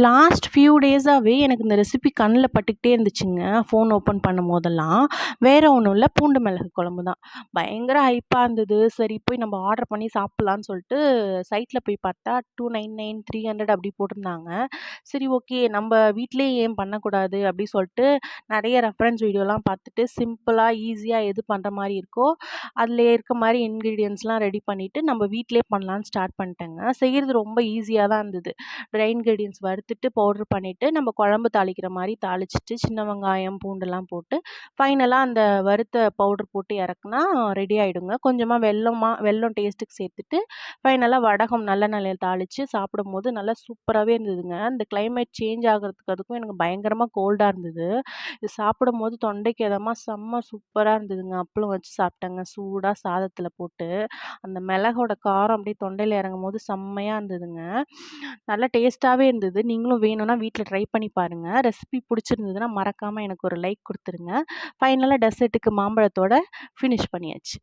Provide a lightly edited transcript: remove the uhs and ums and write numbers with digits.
Last few டேஸாவே எனக்கு இந்த recipe கண்ல பட்டுக்கிட்டே இருந்துச்சுங்க. ஃபோன் ஓப்பன் பண்ணும்போதெல்லாம். வேற ஒண்ணும் இல்ல, பூண்டு மிளகு குழம்பு தான். பயங்கர ஹைப்பா இருந்தது. சரி போய் நம்ம ஆர்டர் பண்ணி சாப்பிடலான்னு சொல்லிட்டு சைட்ல போய் பார்த்தா 299, 300 அப்படி போட்டிருந்தாங்க. சரி ஓகே நம்ம வீட்லயே ஏன் பண்ணக்கூடாது அப்படி சொல்லிட்டு நெறைய ரெஃபரன்ஸ் வீடியோலாம் பார்த்துட்டு சிம்பிளா, ஈஸியா எது பண்ற மாரி இருக்கோ, அதில இருக்க மாரி இன்கிரீடியன்ட்ஸ்லாம் ரெடி பண்ணிட்டு நம்ம வீட்லயே பண்ணலான்னு ஸ்டார்ட் பண்ணிட்டேங்க. செய்றது ரொம்ப ஈஸியா தான் இருந்தது. ட்ரை இன்கிரீடியன்ட்ஸ் வறுத்துட்டு பவுடர் பண்ணிட்டு, நம்ம குழம்பு தாளிக்கிற மாரி தாளிச்சுட்டு, சின்ன வெங்காயம், பூண்டுலாம் போட்டு, ஃபைனலா அந்த வறுத்த பவுடர் போட்டு இறக்குனா ரெடி ஆயிடுங்க. கொஞ்சமா வெல்லம் டேஸ்ட்டுக்கு சேர்த்துட்டு, ஃபைனலா வடகம் நல்லெண்ணெயில தாளிச்சு சாப்பிடும்போது நல்லா சூப்பராவே இருந்ததுங்க. இந்த கிளைமேட் சேஞ்ச் ஆகுறதுக்கு அதுக்கும் எனக்கு பயங்கரமா கோல்டா இருந்தது. இது சாப்பிடும்போது தொண்டைக்கு எதமா செம்ம சூப்பரா இருந்ததுங்க. அப்பளம் வச்சு சாப்பிட்டேங்க சூடா சாதத்தில போட்டு. அந்த மிளகோட காரம் அப்படியே தொண்டையில இறங்கும்போது செம்மையா இருந்ததுங்க. நல்லா டேஸ்ட்டாவே இருந்தது. நீங்களும் வேணும்னா வீட்ல ட்ரை பண்ணி பாருங்க. ரெசிபி புடிச்சிருந்ததுன்னா மறக்காம எனக்கு ஒரு லைக் குடுத்துருங்க. ஃபைனலா டெசர்ட்டுக்கு மாம்பழத்தோட ஃபினிஷ் பண்ணியாச்சு.